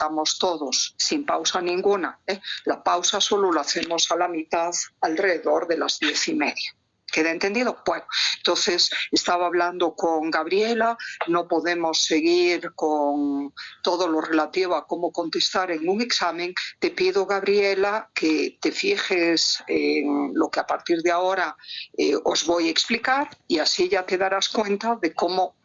estamos todos sin pausa ninguna. La pausa solo la hacemos a la mitad, alrededor de las 10:30. ¿Queda entendido? Bueno, entonces estaba hablando con Gabriela, no podemos seguir con todo lo relativo a cómo contestar en un examen. Te pido, Gabriela, que te fijes en lo que a partir de ahora os voy a explicar y así ya te darás cuenta de cómo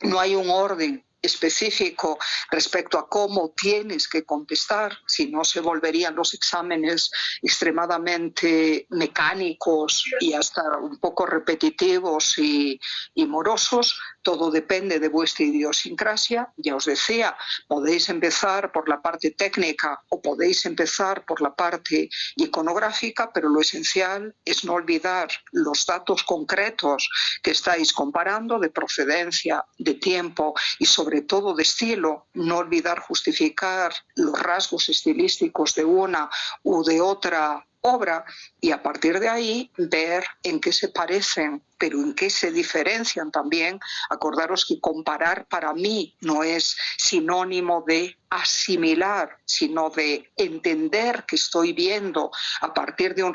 no hay un orden específico respecto a cómo tienes que contestar, si no se volverían los exámenes extremadamente mecánicos y hasta un poco repetitivos y morosos. Todo depende de vuestra idiosincrasia. Ya os decía, podéis empezar por la parte técnica o podéis empezar por la parte iconográfica, pero lo esencial es no olvidar los datos concretos que estáis comparando, de procedencia, de tiempo y sobre todo de estilo. No olvidar justificar los rasgos estilísticos de una u de otra obra y a partir de ahí ver en qué se parecen, pero en qué se diferencian también. Acordaros que comparar para mí no es sinónimo de asimilar, sino de entender que estoy viendo a partir de un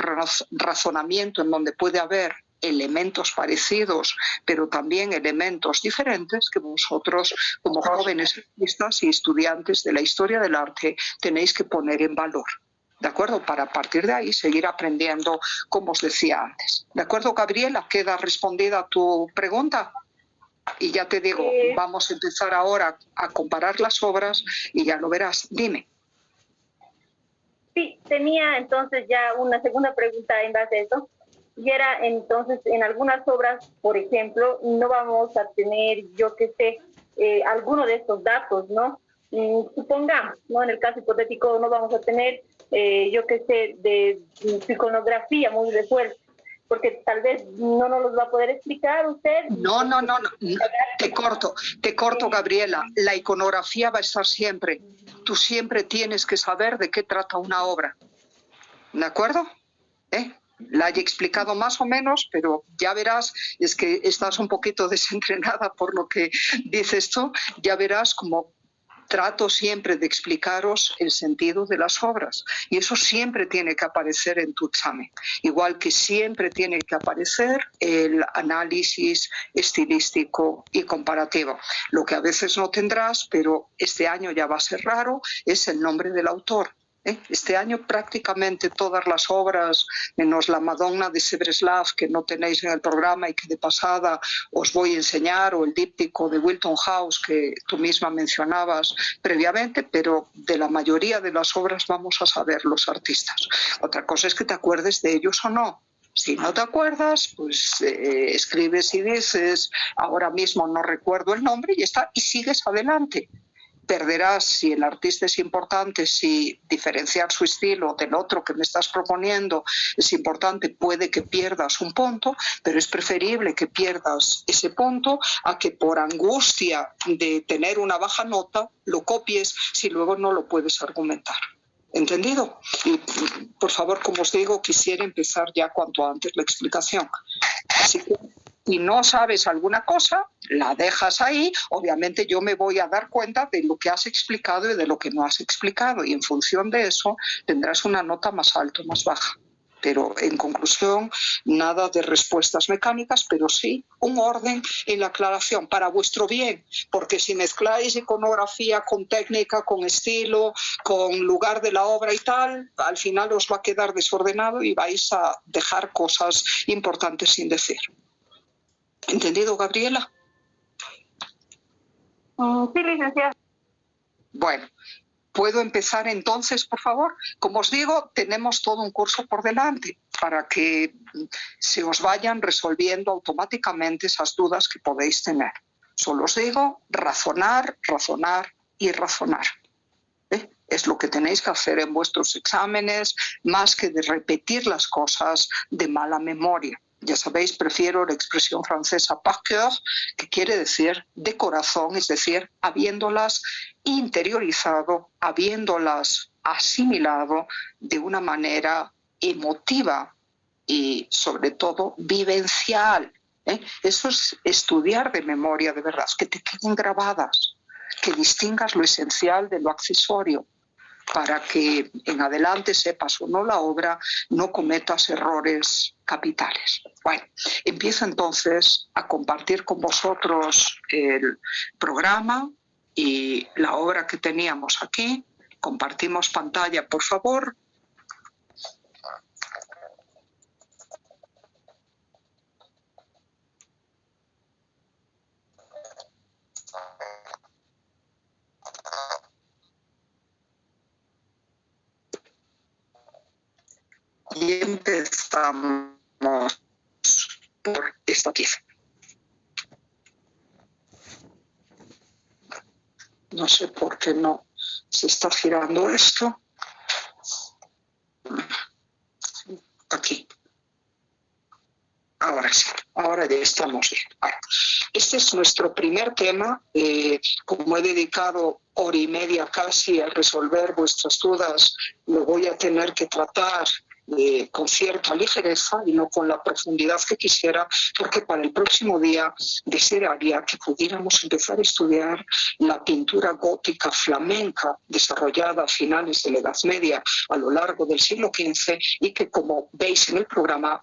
razonamiento en donde puede haber elementos parecidos, pero también elementos diferentes que vosotros, como jóvenes artistas y estudiantes de la historia del arte, tenéis que poner en valor. ¿De acuerdo? Para a partir de ahí seguir aprendiendo, como os decía antes. ¿De acuerdo, Gabriela? ¿Queda respondida tu pregunta? Y ya te digo, vamos a empezar ahora a comparar las obras y ya lo verás. Dime. Sí, tenía entonces ya una segunda pregunta en base a eso. Y era entonces, en algunas obras, por ejemplo, no vamos a tener, yo qué sé, alguno de estos datos, ¿no? Supongamos, ¿no? En el caso hipotético no vamos a tener, yo qué sé, de iconografía muy resuelta, porque tal vez no nos los va a poder explicar usted. No. Te corto, Gabriela. La iconografía va a estar siempre. Tú siempre tienes que saber de qué trata una obra. ¿De acuerdo? La he explicado más o menos, pero ya verás, es que estás un poquito desentrenada por lo que dices tú, ya verás cómo trato siempre de explicaros el sentido de las obras y eso siempre tiene que aparecer en tu examen, igual que siempre tiene que aparecer el análisis estilístico y comparativo. Lo que a veces no tendrás, pero este año ya va a ser raro, es el nombre del autor. Este año prácticamente todas las obras, menos la Madonna de Sebreslav, que no tenéis en el programa y que de pasada os voy a enseñar, o el díptico de Wilton House, que tú misma mencionabas previamente, pero de la mayoría de las obras vamos a saber los artistas. Otra cosa es que te acuerdes de ellos o no. Si no te acuerdas, pues escribes y dices, ahora mismo no recuerdo el nombre y está, y sigues adelante. Perderás si el artista es importante, si diferenciar su estilo del otro que me estás proponiendo es importante, puede que pierdas un punto, pero es preferible que pierdas ese punto a que por angustia de tener una baja nota lo copies si luego no lo puedes argumentar. ¿Entendido? Y por favor, como os digo, quisiera empezar ya cuanto antes la explicación. Así que si no sabes alguna cosa, la dejas ahí. Obviamente yo me voy a dar cuenta de lo que has explicado y de lo que no has explicado y en función de eso tendrás una nota más alta o más baja. Pero en conclusión, nada de respuestas mecánicas, pero sí un orden en la aclaración para vuestro bien, porque si mezcláis iconografía con técnica, con estilo, con lugar de la obra y tal, al final os va a quedar desordenado y vais a dejar cosas importantes sin decir. ¿Entendido, Gabriela? Sí, licenciada. Bueno, ¿puedo empezar entonces, por favor? Como os digo, tenemos todo un curso por delante para que se os vayan resolviendo automáticamente esas dudas que podéis tener. Solo os digo, razonar, razonar y razonar. Es lo que tenéis que hacer en vuestros exámenes, más que de repetir las cosas de mala memoria. Ya sabéis, prefiero la expresión francesa par cœur, que quiere decir de corazón, es decir, habiéndolas interiorizado, habiéndolas asimilado de una manera emotiva y sobre todo vivencial. Eso es estudiar de memoria de verdad, que te queden grabadas. que distingas lo esencial de lo accesorio, para que en adelante sepas o no la obra, no cometas errores capitales. Bueno, empiezo entonces a compartir con vosotros el programa y la obra que teníamos aquí. Compartimos pantalla, por favor. Y empezamos por esta pieza. No sé por qué no se está girando esto. Aquí. Ahora sí, ahora ya estamos bien. Este es nuestro primer tema. Como he dedicado hora y media casi a resolver vuestras dudas, lo voy a tener que tratar con cierta ligereza y no con la profundidad que quisiera, porque para el próximo día desearía que pudiéramos empezar a estudiar la pintura gótica flamenca desarrollada a finales de la Edad Media a lo largo del siglo XV y que, como veis en el programa,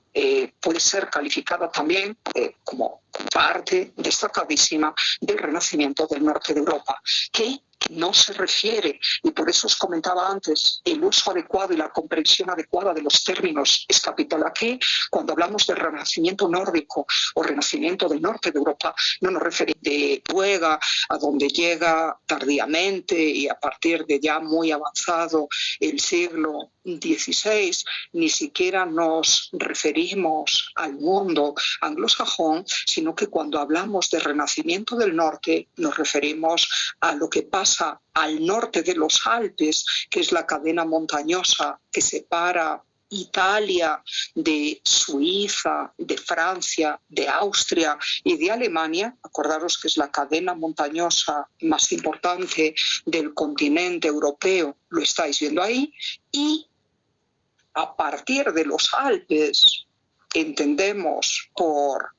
puede ser calificada también como parte destacadísima del Renacimiento del norte de Europa, que no se refiere, y por eso os comentaba antes, el uso adecuado y la comprensión adecuada de los términos es capital. Aquí, cuando hablamos del Renacimiento nórdico o Renacimiento del norte de Europa, no nos referimos de Noruega, a donde llega tardíamente y a partir de ya muy avanzado el siglo XVI, ni siquiera nos referimos al mundo anglosajón, sino que cuando hablamos de Renacimiento del norte nos referimos a lo que pasa al norte de los Alpes, que es la cadena montañosa que separa Italia de Suiza, de Francia, de Austria y de Alemania. Acordaros que es la cadena montañosa más importante del continente europeo, lo estáis viendo ahí, y a partir de los Alpes entendemos por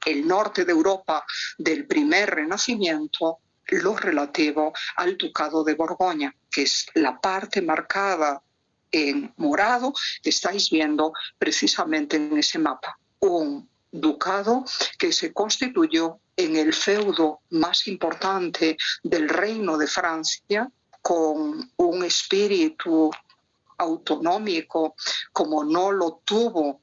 el norte de Europa del primer Renacimiento lo relativo al Ducado de Borgoña, que es la parte marcada en morado que estáis viendo precisamente en ese mapa. Un ducado que se constituyó en el feudo más importante del Reino de Francia, con un espíritu autonómico como no lo tuvo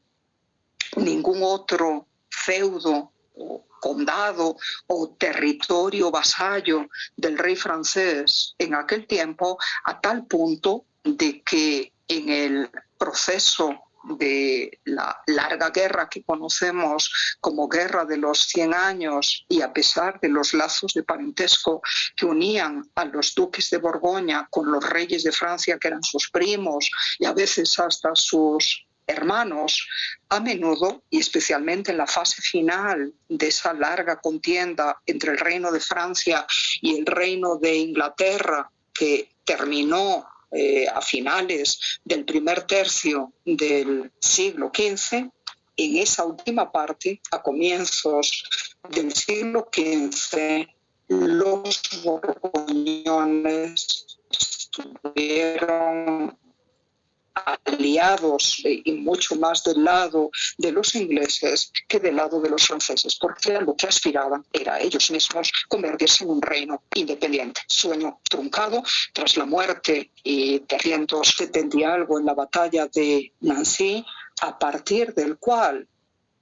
ningún otro feudo o condado o territorio vasallo del rey francés en aquel tiempo, a tal punto de que en el proceso de la larga guerra que conocemos como Guerra de los 100 años, y a pesar de los lazos de parentesco que unían a los duques de Borgoña con los reyes de Francia, que eran sus primos y a veces hasta sus hermanos, a menudo, y especialmente en la fase final de esa larga contienda entre el Reino de Francia y el Reino de Inglaterra, que terminó a finales del primer tercio del siglo XV, en esa última parte, a comienzos del siglo XV, los borgoñones estuvieron aliados y mucho más del lado de los ingleses que del lado de los franceses, porque a lo que aspiraban era ellos mismos convertirse en un reino independiente. Sueño truncado tras la muerte y 370 y algo en la batalla de Nancy, a partir del cual,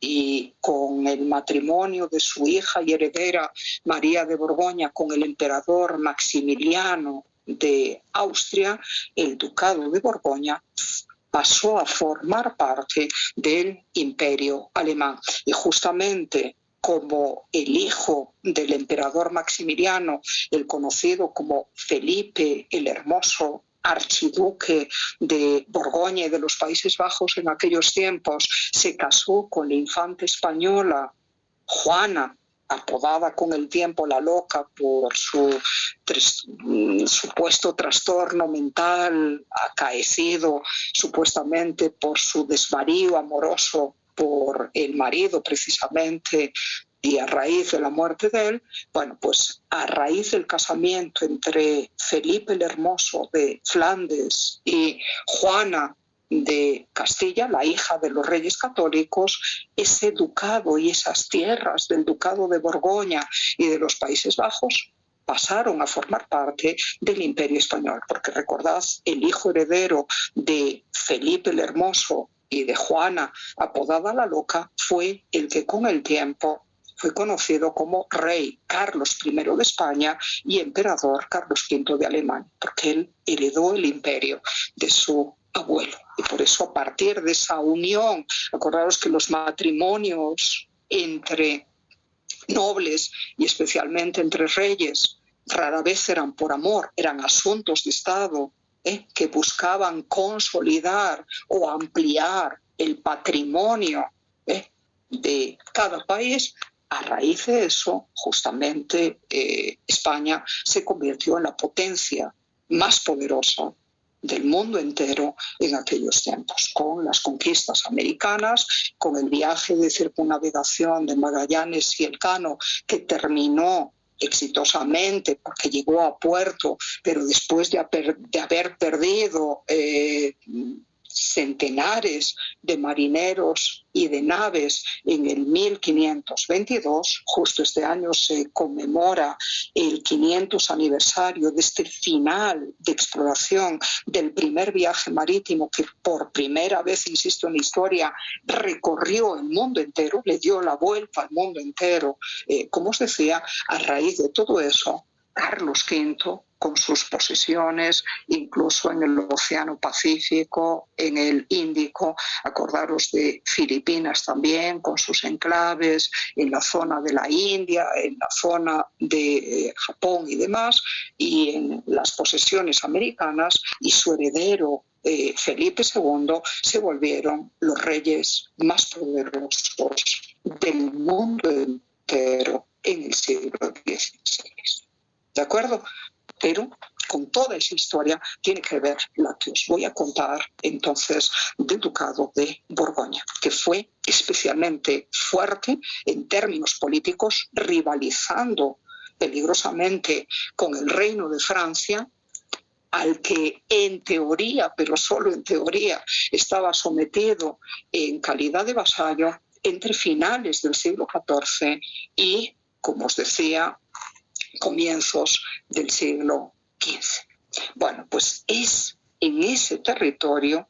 y con el matrimonio de su hija y heredera María de Borgoña con el emperador Maximiliano de Austria, el Ducado de Borgoña pasó a formar parte del Imperio alemán. Y justamente como el hijo del emperador Maximiliano, el conocido como Felipe el Hermoso, archiduque de Borgoña y de los Países Bajos en aquellos tiempos, se casó con la infanta española Juana, apodada con el tiempo la Loca por su supuesto trastorno mental acaecido supuestamente por su desvarío amoroso por el marido precisamente y a raíz de la muerte de él, bueno, pues a raíz del casamiento entre Felipe el Hermoso de Flandes y Juana de Castilla, la hija de los reyes católicos, ese ducado y esas tierras del ducado de Borgoña y de los Países Bajos pasaron a formar parte del Imperio Español, porque recordad, el hijo heredero de Felipe el Hermoso y de Juana, apodada la Loca, fue el que con el tiempo fue conocido como rey Carlos I de España y emperador Carlos V de Alemania, porque él heredó el imperio de su abuelo. Y por eso, a partir de esa unión, acordaros que los matrimonios entre nobles y especialmente entre reyes rara vez eran por amor, eran asuntos de Estado que buscaban consolidar o ampliar el patrimonio de cada país. A raíz de eso, justamente, España se convirtió en la potencia más poderosa del mundo entero en aquellos tiempos, con las conquistas americanas, con el viaje de circunnavegación de Magallanes y Elcano, que terminó exitosamente porque llegó a puerto, pero después de haber perdido centenares de marineros y de naves en el 1522. Justo este año se conmemora el 500 aniversario de este final de exploración del primer viaje marítimo que por primera vez, insisto, en la historia recorrió el mundo entero, le dio la vuelta al mundo entero. Como os decía, a raíz de todo eso, Carlos V, con sus posesiones, incluso en el Océano Pacífico, en el Índico, acordaros de Filipinas también, con sus enclaves, en la zona de la India, en la zona de Japón y demás, y en las posesiones americanas, y su heredero Felipe II se volvieron los reyes más poderosos del mundo entero en el siglo XVI. ¿De acuerdo? Pero con toda esa historia tiene que ver la que os voy a contar entonces del Ducado de Borgoña, que fue especialmente fuerte en términos políticos, rivalizando peligrosamente con el Reino de Francia, al que en teoría, pero solo en teoría, estaba sometido en calidad de vasallo entre finales del siglo XIV y, como os decía, comienzos del siglo XV. Bueno, pues es en ese territorio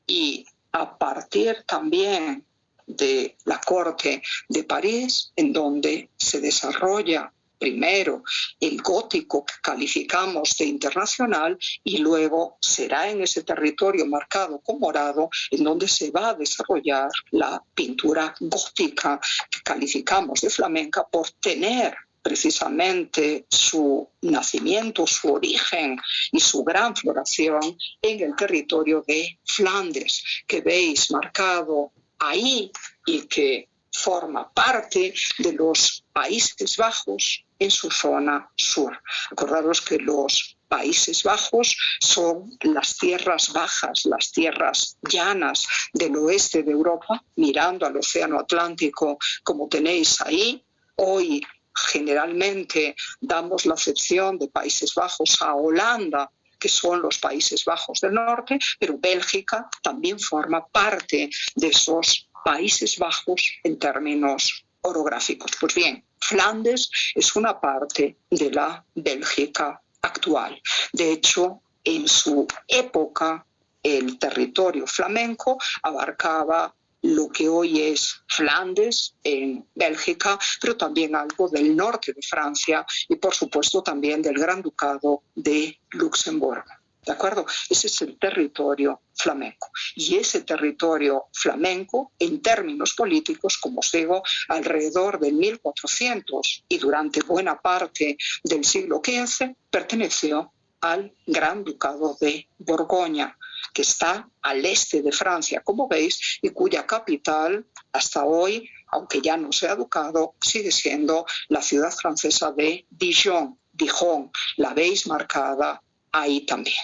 y a partir también de la corte de París, en donde se desarrolla primero el gótico que calificamos de internacional y luego será en ese territorio marcado con morado en donde se va a desarrollar la pintura gótica que calificamos de flamenca por tener precisamente su nacimiento, su origen y su gran floración en el territorio de Flandes, que veis marcado ahí y que forma parte de los Países Bajos en su zona sur. Acordaros que los Países Bajos son las tierras bajas, las tierras llanas del oeste de Europa, mirando al Océano Atlántico, como tenéis ahí. Hoy generalmente damos la acepción de Países Bajos a Holanda, que son los Países Bajos del norte, pero Bélgica también forma parte de esos Países Bajos en términos orográficos. Pues bien, Flandes es una parte de la Bélgica actual. De hecho, en su época, el territorio flamenco abarcaba lo que hoy es Flandes en Bélgica, pero también algo del norte de Francia y, por supuesto, también del Gran Ducado de Luxemburgo. ¿De acuerdo? Ese es el territorio flamenco. Y ese territorio flamenco, en términos políticos, como os digo, alrededor del 1400 y durante buena parte del siglo XV, perteneció al Gran Ducado de Borgoña, que está al este de Francia, como veis, y cuya capital hasta hoy, aunque ya no sea ducado, sigue siendo la ciudad francesa de Dijon. Dijon, la veis marcada ahí también.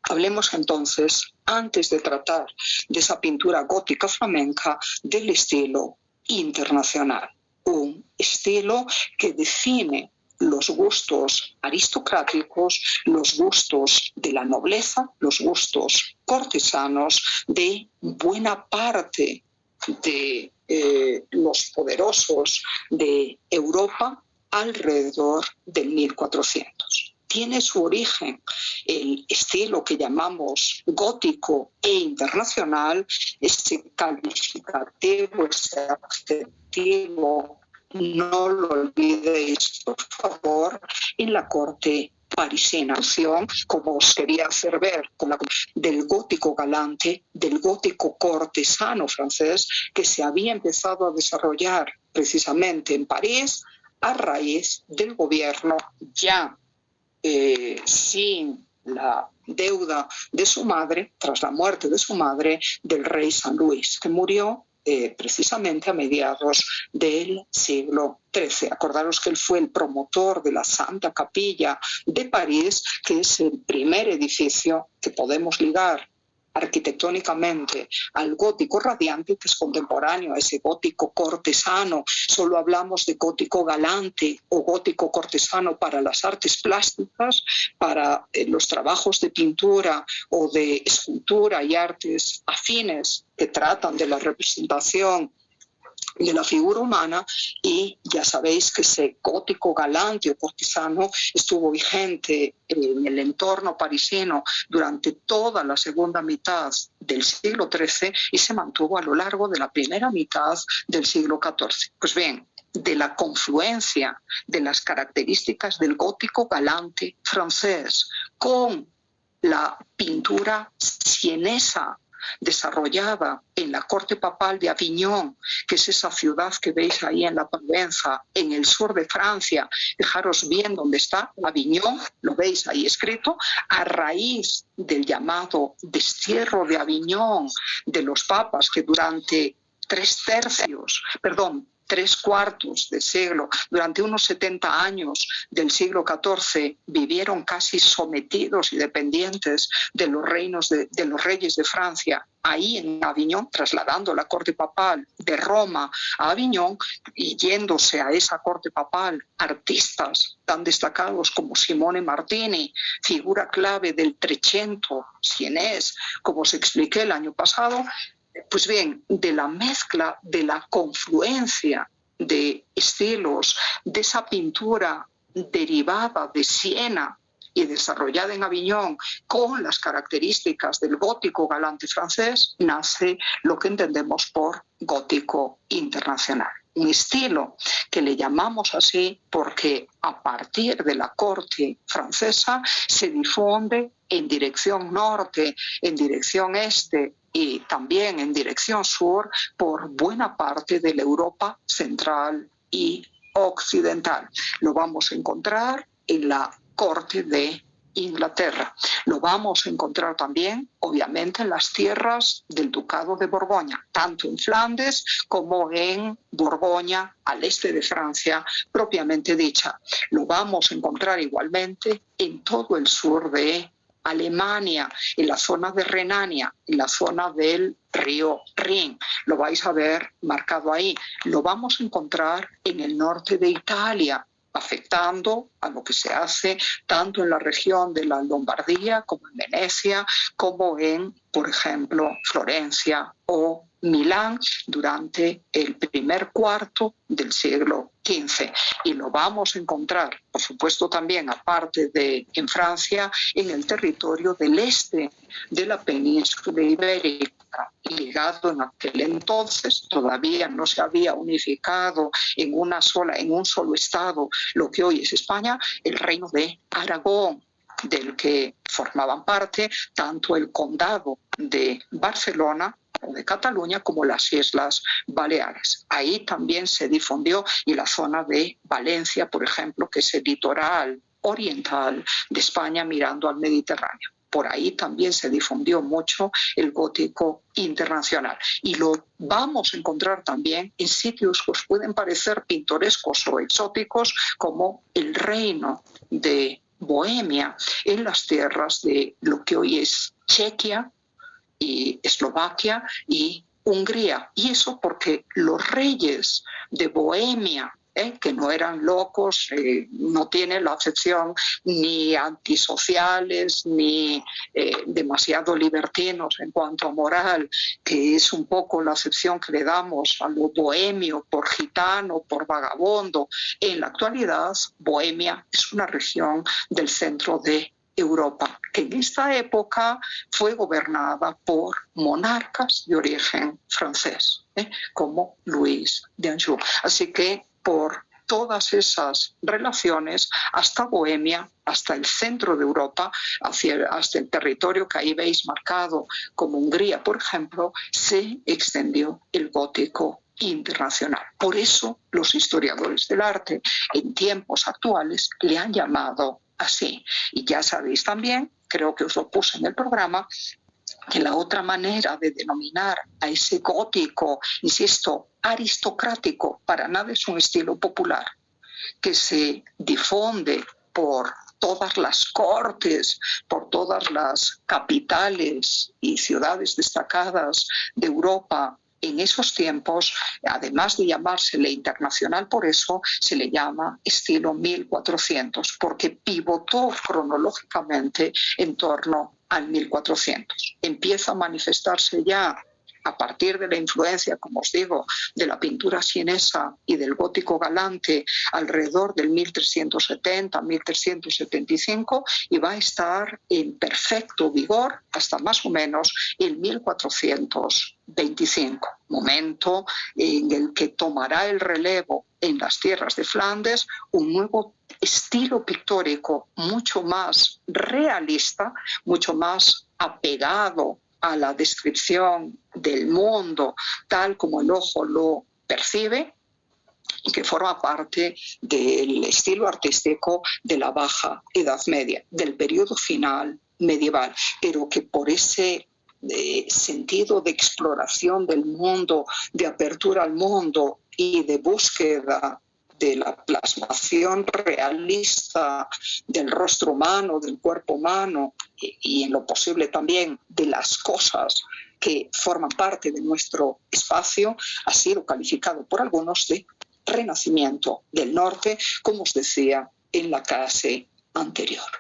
Hablemos entonces, antes de tratar de esa pintura gótica flamenca, del estilo internacional, un estilo que define los gustos aristocráticos, los gustos de la nobleza, los gustos cortesanos de buena parte de los poderosos de Europa alrededor del 1400. Tiene su origen el estilo que llamamos gótico e internacional, ese calificativo, ese adjetivo, no lo olvidéis, por favor, en la corte parisina, como os quería hacer ver, con del gótico galante, del gótico cortesano francés, que se había empezado a desarrollar precisamente en París a raíz del gobierno ya sin la deuda de su madre, tras la muerte de su madre, del rey San Luis, que murió precisamente a mediados del siglo XIII. Acordaros que él fue el promotor de la Santa Capilla de París, que es el primer edificio que podemos ligar arquitectónicamente al gótico radiante, que es contemporáneo a ese gótico cortesano. Solo hablamos de gótico galante o gótico cortesano para las artes plásticas, para los trabajos de pintura o de escultura y artes afines que tratan de la representación de la figura humana, y ya sabéis que ese gótico galante o cortesano estuvo vigente en el entorno parisino durante toda la segunda mitad del siglo XIII y se mantuvo a lo largo de la primera mitad del siglo XIV. Pues bien, de la confluencia de las características del gótico galante francés con la pintura sienesa desarrollada en la corte papal de Aviñón, que es esa ciudad que veis ahí en la Provenza, en el sur de Francia. Fijaros bien dónde está Aviñón, lo veis ahí escrito, a raíz del llamado destierro de Aviñón de los papas que durante tres cuartos de siglo, durante unos 70 años del siglo XIV, vivieron casi sometidos y dependientes de los reinos de los reyes de Francia, ahí en Aviñón, trasladando la corte papal de Roma a Aviñón y yéndose a esa corte papal artistas tan destacados como Simone Martini, figura clave del Trecento sienés, como os expliqué el año pasado. Pues bien, de la mezcla, de la confluencia de estilos, de esa pintura derivada de Siena y desarrollada en Aviñón con las características del gótico galante francés, nace lo que entendemos por gótico internacional. Un estilo que le llamamos así porque a partir de la corte francesa se difunde en dirección norte, en dirección este y también en dirección sur por buena parte de la Europa central y occidental. Lo vamos a encontrar en la corte de Inglaterra. Lo vamos a encontrar también, obviamente, en las tierras del Ducado de Borgoña, tanto en Flandes como en Borgoña, al este de Francia, propiamente dicha. Lo vamos a encontrar igualmente en todo el sur de Alemania, en la zona de Renania, en la zona del río Rin. Lo vais a ver marcado ahí. Lo vamos a encontrar en el norte de Italia, afectando a lo que se hace tanto en la región de la Lombardía como en Venecia, como en, por ejemplo, Florencia o Milán durante el primer cuarto del siglo XV. Y lo vamos a encontrar, por supuesto, también, aparte de en Francia, en el territorio del este de la península ibérica, ligado en aquel entonces, todavía no se había unificado en un solo estado lo que hoy es España, el reino de Aragón, del que formaban parte tanto el condado de Barcelona o de Cataluña como las Islas Baleares. Ahí también se difundió, y la zona de Valencia, por ejemplo, que es el litoral oriental de España mirando al Mediterráneo. Por ahí también se difundió mucho el gótico internacional. Y lo vamos a encontrar también en sitios que os pueden parecer pintorescos o exóticos, como el reino de Bohemia, en las tierras de lo que hoy es Chequia y Eslovaquia, y Hungría. Y eso porque los reyes de Bohemia, que no eran locos, no tienen la acepción ni antisociales ni demasiado libertinos en cuanto a moral, que es un poco la acepción que le damos a lo bohemio por gitano, por vagabundo. En la actualidad, Bohemia es una región del centro de Europa, que en esta época fue gobernada por monarcas de origen francés, como Luis de Anjou. Así que por todas esas relaciones, hasta Bohemia, hasta el centro de Europa, hasta el territorio que ahí veis marcado como Hungría, por ejemplo, se extendió el gótico internacional. Por eso los historiadores del arte en tiempos actuales le han llamado así. Y ya sabéis también, creo que os lo puse en el programa, que la otra manera de denominar a ese gótico, insisto, aristocrático, para nada es un estilo popular, que se difunde por todas las cortes, por todas las capitales y ciudades destacadas de Europa en esos tiempos, además de llamársele internacional, por eso se le llama estilo 1400, porque pivotó cronológicamente en torno al 1400. Empieza a manifestarse ya a partir de la influencia, como os digo, de la pintura sienesa y del gótico galante alrededor del 1370-1375 y va a estar en perfecto vigor hasta más o menos el 1425, momento en el que tomará el relevo en las tierras de Flandes un nuevo estilo pictórico mucho más realista, mucho más apegado a la descripción del mundo tal como el ojo lo percibe y que forma parte del estilo artístico de la Baja Edad Media, del periodo final medieval, pero que por ese sentido de exploración del mundo, de apertura al mundo y de búsqueda de la plasmación realista del rostro humano, del cuerpo humano y en lo posible también de las cosas que forman parte de nuestro espacio, ha sido calificado por algunos de renacimiento del norte, como os decía en la clase anterior.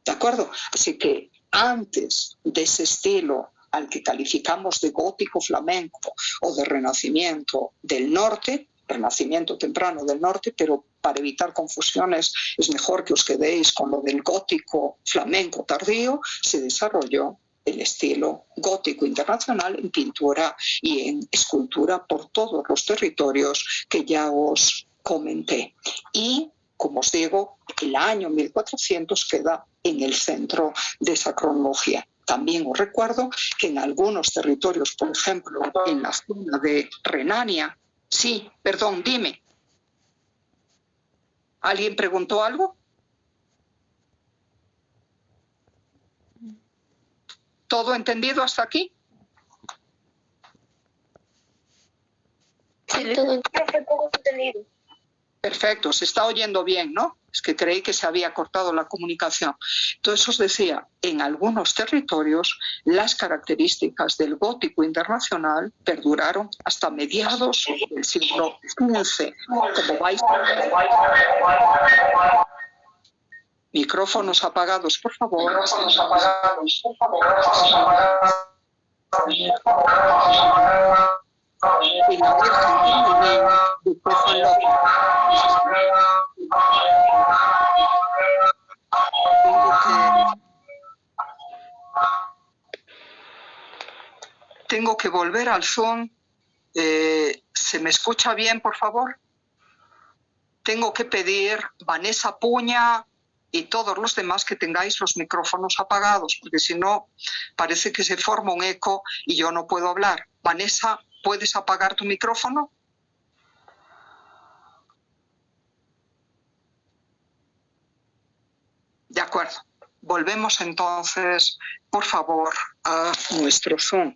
¿De acuerdo? Así que antes de ese estilo al que calificamos de gótico flamenco o de renacimiento del norte, renacimiento temprano del norte, pero para evitar confusiones es mejor que os quedéis con lo del gótico flamenco tardío, se desarrolló el estilo gótico internacional en pintura y en escultura por todos los territorios que ya os comenté. Y, como os digo, el año 1400 queda en el centro de esa cronología. También os recuerdo que en algunos territorios, por ejemplo, en la zona de Renania, sí, perdón, dime. ¿Alguien preguntó algo? ¿Todo entendido hasta aquí? Sí, todo entendido. Perfecto, se está oyendo bien, ¿no? Es que creí que se había cortado la comunicación. Entonces os decía, en algunos territorios las características del gótico internacional perduraron hasta mediados del siglo XV. Como vais... Micrófonos apagados, por favor. Micrófonos apagados, por favor. Y la Virgen de Tengo que volver al Zoom. ¿Se me escucha bien, por favor? Tengo que pedir, Vanessa Puña y todos los demás, que tengáis los micrófonos apagados, porque si no, parece que se forma un eco y yo no puedo hablar. Vanessa, ¿puedes apagar tu micrófono? De acuerdo. Volvemos entonces, por favor, a nuestro Zoom.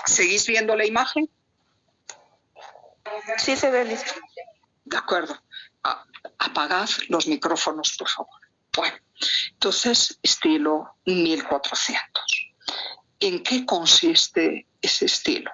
¿Seguís viendo la imagen? Sí, se ve listo. De acuerdo. Apagad los micrófonos, por favor. Bueno, entonces, estilo 1400. ¿En qué consiste ese estilo?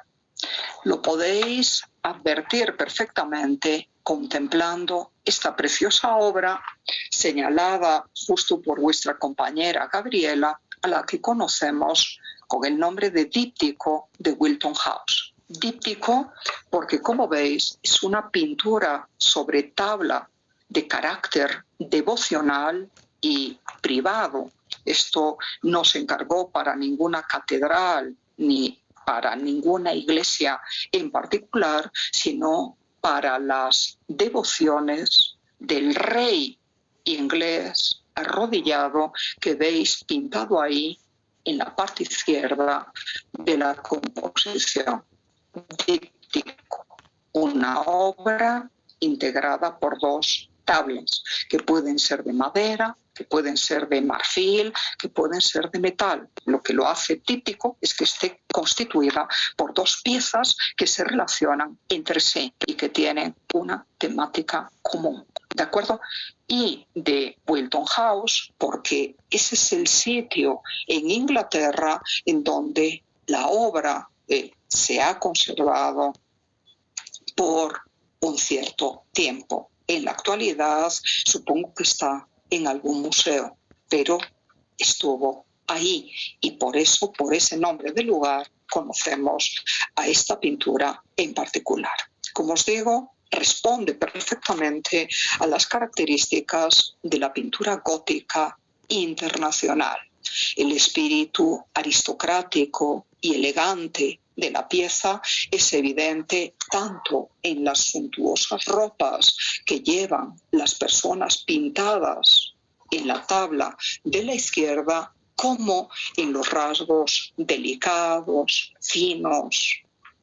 Lo podéis advertir perfectamente contemplando esta preciosa obra señalada justo por vuestra compañera Gabriela, a la que conocemos con el nombre de Díptico de Wilton House. Díptico porque, como veis, es una pintura sobre tabla de carácter devocional y privado. Esto no se encargó para ninguna catedral ni para ninguna iglesia en particular, sino para las devociones del rey inglés arrodillado que veis pintado ahí en la parte izquierda de la composición. Díptico, una obra integrada por dos tablas, que pueden ser de madera, que pueden ser de marfil, que pueden ser de metal. Lo que lo hace díptico es que esté constituida por dos piezas que se relacionan entre sí y que tienen una temática común. ¿De acuerdo? Y de Wilton House, porque ese es el sitio en Inglaterra en donde la obra se ha conservado por un cierto tiempo. En la actualidad supongo que está en algún museo, pero estuvo ahí y por eso, por ese nombre del lugar, conocemos a esta pintura en particular. Como os digo, responde perfectamente a las características de la pintura gótica internacional. El espíritu aristocrático y elegante de la pieza es evidente tanto en las suntuosas ropas que llevan las personas pintadas en la tabla de la izquierda, como en los rasgos delicados, finos,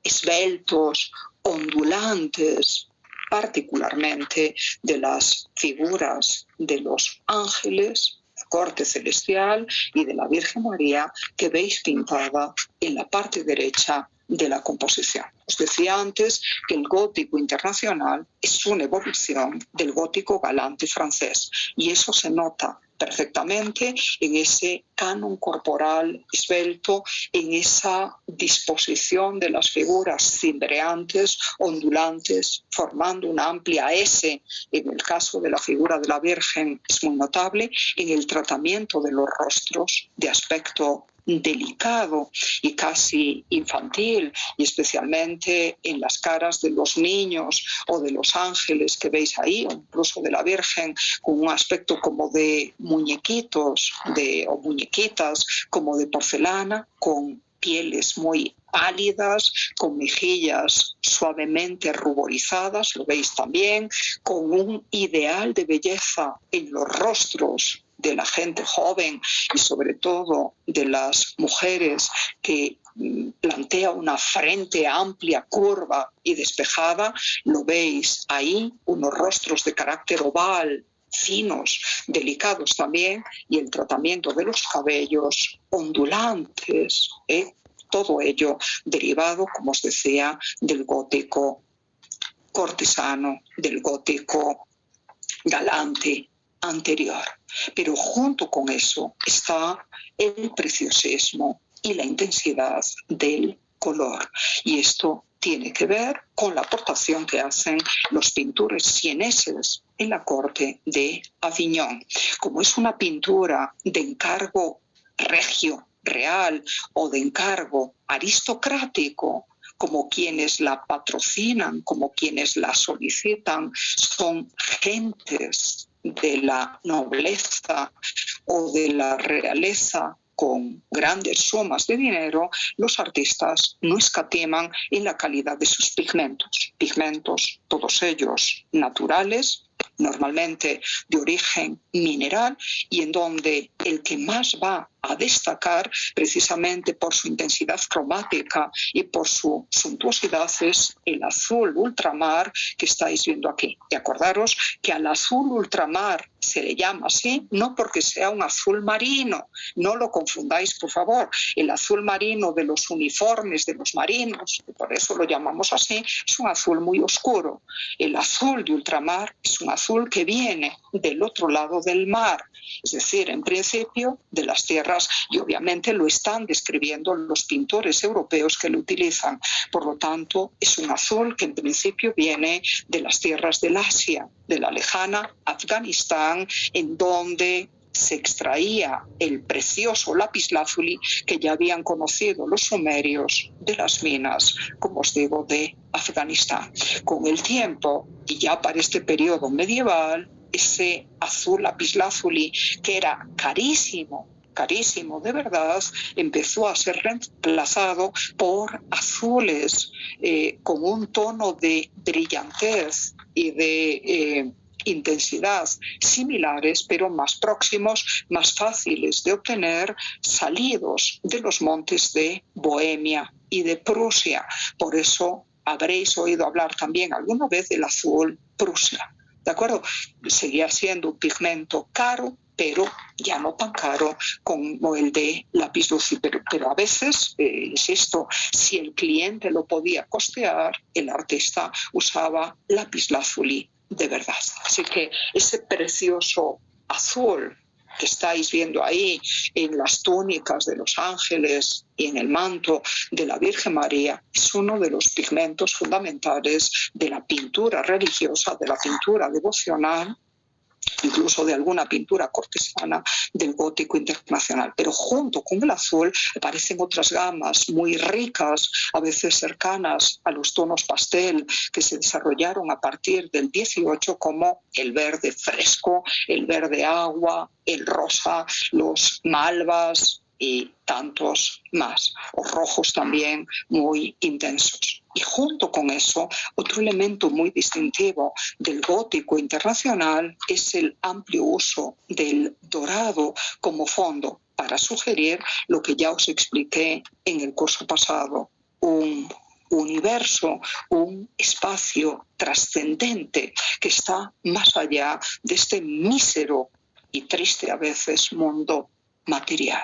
esbeltos, ondulantes, particularmente de las figuras de los ángeles, la corte celestial y de la Virgen María, que veis pintada en la parte derecha de la composición. Os decía antes que el gótico internacional es una evolución del gótico galante francés y eso se nota perfectamente en ese canon corporal esbelto, en esa disposición de las figuras cimbreantes, ondulantes, formando una amplia S. En el caso de la figura de la Virgen es muy notable, en el tratamiento de los rostros de aspecto delicado y casi infantil, y especialmente en las caras de los niños o de los ángeles que veis ahí, o incluso de la Virgen, con un aspecto como de muñequitos o muñequitas, como de porcelana, con pieles muy pálidas, con mejillas suavemente ruborizadas, lo veis también, con un ideal de belleza en los rostros de la gente joven y sobre todo de las mujeres, que plantea una frente amplia, curva y despejada. Lo veis ahí, unos rostros de carácter oval, finos, delicados también, y el tratamiento de los cabellos ondulantes, todo ello derivado, como os decía, del gótico cortesano, del gótico galante anterior. Pero junto con eso está el preciosismo y la intensidad del color. Y esto tiene que ver con la aportación que hacen los pintores sieneses en la corte de Aviñón. Como es una pintura de encargo regio, real, o de encargo aristocrático, como quienes la patrocinan, como quienes la solicitan, son gentes de la nobleza o de la realeza con grandes sumas de dinero, los artistas no escatiman en la calidad de sus pigmentos. Pigmentos, todos ellos naturales, normalmente de origen mineral, y en donde el que más va a destacar precisamente por su intensidad cromática y por su suntuosidad es el azul ultramar que estáis viendo aquí. Y acordaros que al azul ultramar se le llama así, no porque sea un azul marino, no lo confundáis por favor, el azul marino de los uniformes de los marinos, por eso lo llamamos así, es un azul muy oscuro. El azul de ultramar es un azul que viene del otro lado del mar, es decir, en principio de las tierras, y obviamente lo están describiendo los pintores europeos que lo utilizan. Por lo tanto, es un azul que en principio viene de las tierras del Asia, de la lejana Afganistán, en donde se extraía el precioso lapislázuli que ya habían conocido los sumerios de las minas, como os digo, de Afganistán. Con el tiempo, y ya para este periodo medieval, ese azul lapislázuli, que era carísimo de verdad, empezó a ser reemplazado por azules con un tono de brillantez y de intensidad similares, pero más próximos, más fáciles de obtener, salidos de los montes de Bohemia y de Prusia. Por eso habréis oído hablar también alguna vez del azul Prusia. ¿De acuerdo? Seguía siendo un pigmento caro, pero ya no tan caro como el de lapislázuli. Pero a veces, insisto, si el cliente lo podía costear, el artista usaba lapislázuli de verdad. Así que ese precioso azul que estáis viendo ahí en las túnicas de los ángeles y en el manto de la Virgen María es uno de los pigmentos fundamentales de la pintura religiosa, de la pintura devocional, incluso de alguna pintura cortesana del gótico internacional. Pero junto con el azul aparecen otras gamas muy ricas, a veces cercanas a los tonos pastel que se desarrollaron a partir del 18, como el verde fresco, el verde agua, el rosa, los malvas y tantos más, o rojos también muy intensos. Y junto con eso, otro elemento muy distintivo del gótico internacional es el amplio uso del dorado como fondo para sugerir lo que ya os expliqué en el curso pasado, un universo, un espacio trascendente que está más allá de este mísero y triste a veces mundo material.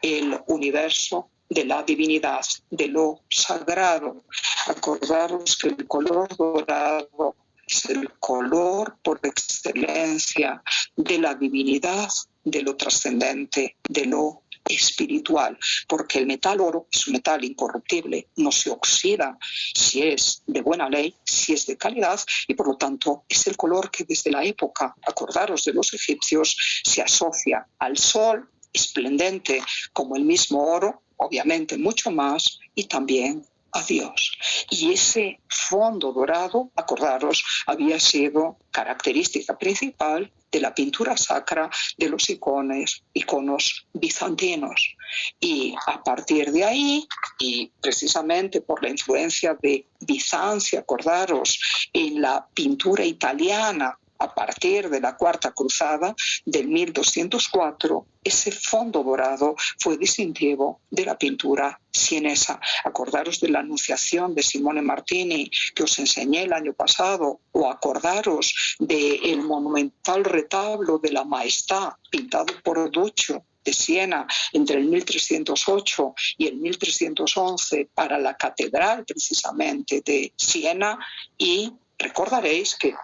El universo de la divinidad, de lo sagrado. Acordaros que el color dorado es el color por excelencia de la divinidad, de lo trascendente, de lo espiritual, porque el metal oro es un metal incorruptible, no se oxida si es de buena ley, si es de calidad, y por lo tanto es el color que desde la época, acordaros de los egipcios, se asocia al sol, esplendente como el mismo oro, obviamente mucho más, y también a Dios. Y ese fondo dorado, acordaros, había sido característica principal de la pintura sacra de los iconos bizantinos. Y a partir de ahí, y precisamente por la influencia de Bizancio, acordaros, en la pintura italiana, a partir de la Cuarta Cruzada del 1204, ese fondo dorado fue distintivo de la pintura sienesa. Acordaros de la Anunciación de Simone Martini, que os enseñé el año pasado, o acordaros del monumental retablo de la Maestà, pintado por Duccio de Siena entre el 1308 y el 1311 para la catedral precisamente de Siena, y recordaréis que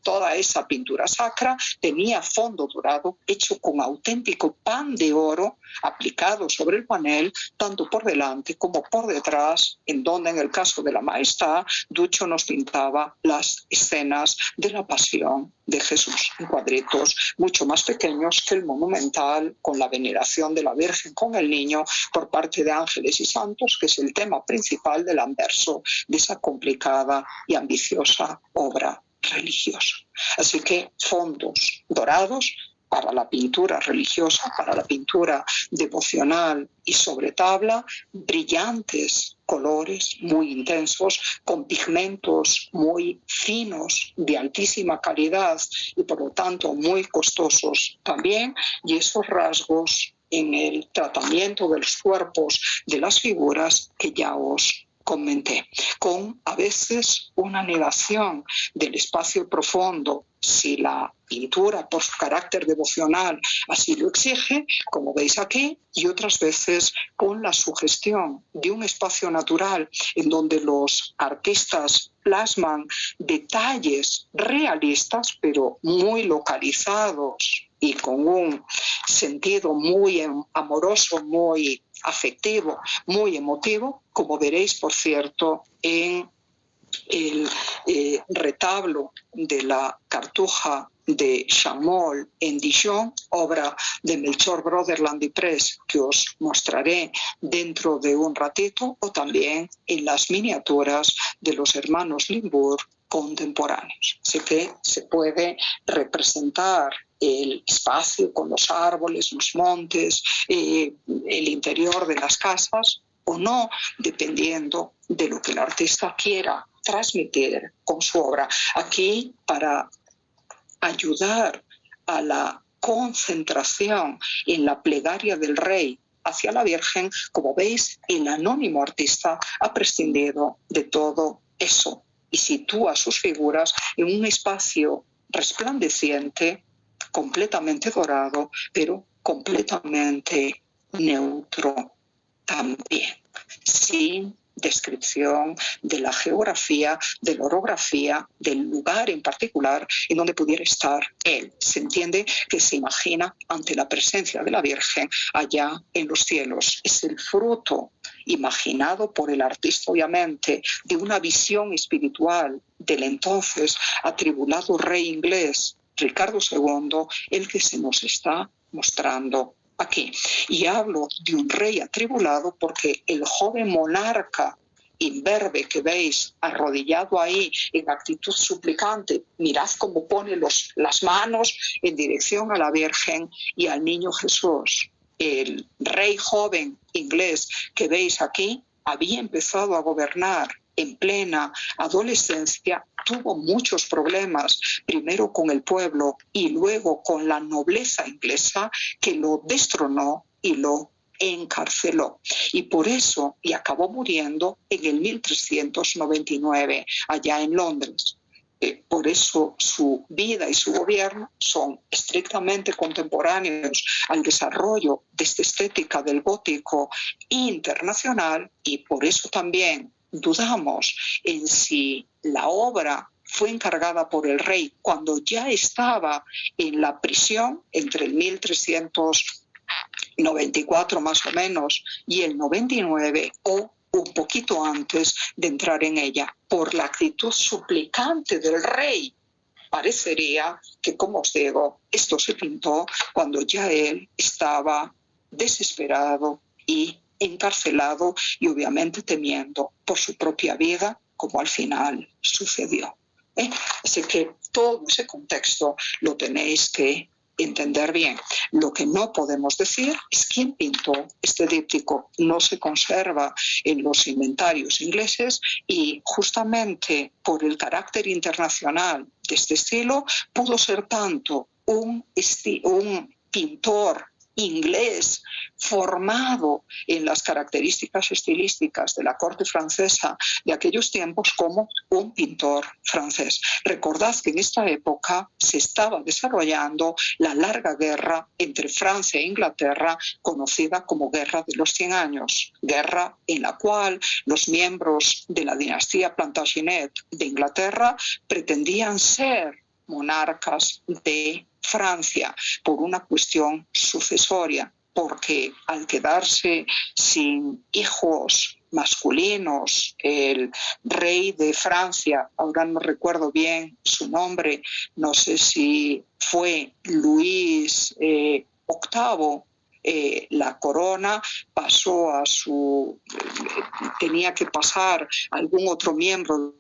toda esa pintura sacra tenía fondo dorado hecho con auténtico pan de oro aplicado sobre el panel, tanto por delante como por detrás, en donde en el caso de la Maestà, Duccio nos pintaba las escenas de la pasión de Jesús, en cuadritos mucho más pequeños que el monumental, con la veneración de la Virgen con el niño por parte de ángeles y santos, que es el tema principal del anverso de esa complicada y ambiciosa obra religiosa. Así que fondos dorados para la pintura religiosa, para la pintura devocional y sobre tabla, brillantes colores muy intensos, con pigmentos muy finos, de altísima calidad y por lo tanto muy costosos también, y esos rasgos en el tratamiento de los cuerpos, de las figuras que ya os comenté, con a veces una negación del espacio profundo si la pintura, por su carácter devocional, así lo exige, como veis aquí, y otras veces con la sugestión de un espacio natural en donde los artistas plasman detalles realistas, pero muy localizados y con un sentido muy amoroso, muy afectivo, muy emotivo, como veréis, por cierto, en el retablo de la Cartuja de Chamol en Dijon, obra de Melchor Broderland y Press, que os mostraré dentro de un ratito, o también en las miniaturas de los hermanos Limbourg contemporáneos. Así que se puede representar el espacio con los árboles, los montes, el interior de las casas, o no, dependiendo de lo que el artista quiera transmitir con su obra. Aquí, para ayudar a la concentración en la plegaria del rey hacia la Virgen, como veis, el anónimo artista ha prescindido de todo eso y sitúa sus figuras en un espacio resplandeciente, completamente dorado, pero completamente neutro también, sin descripción de la geografía, de la orografía, del lugar en particular en donde pudiera estar él. Se entiende que se imagina ante la presencia de la Virgen allá en los cielos. Es el fruto imaginado por el artista, obviamente, de una visión espiritual del entonces atribulado rey inglés Ricardo II, el que se nos está mostrando aquí. Y hablo de un rey atribulado porque el joven monarca imberbe que veis arrodillado ahí en actitud suplicante, mirad cómo pone las manos en dirección a la Virgen y al niño Jesús. El rey joven inglés que veis aquí había empezado a gobernar en plena adolescencia, tuvo muchos problemas, primero con el pueblo y luego con la nobleza inglesa, que lo destronó y lo encarceló. Y por eso, y acabó muriendo en el 1399, allá en Londres. Por eso su vida y su gobierno son estrictamente contemporáneos al desarrollo de esta estética del gótico internacional, y por eso también dudamos en si la obra fue encargada por el rey cuando ya estaba en la prisión entre el 1394 más o menos y el 99, o un poquito antes de entrar en ella. Por la actitud suplicante del rey, parecería que, como os digo, esto se pintó cuando ya él estaba desesperado y encarcelado y obviamente temiendo por su propia vida, como al final sucedió. Así que todo ese contexto lo tenéis que entender bien. Lo que no podemos decir es quién pintó este díptico. No se conserva en los inventarios ingleses y justamente por el carácter internacional de este estilo pudo ser tanto un pintor inglés formado en las características estilísticas de la corte francesa de aquellos tiempos como un pintor francés. Recordad que en esta época se estaba desarrollando la larga guerra entre Francia e Inglaterra, conocida como Guerra de los 100 años, guerra en la cual los miembros de la dinastía Plantagenet de Inglaterra pretendían ser monarcas de Francia por una cuestión sucesoria, porque al quedarse sin hijos masculinos, el rey de Francia, ahora no recuerdo bien su nombre, no sé si fue Luis VIII, la corona pasó tenía que pasar a algún otro miembro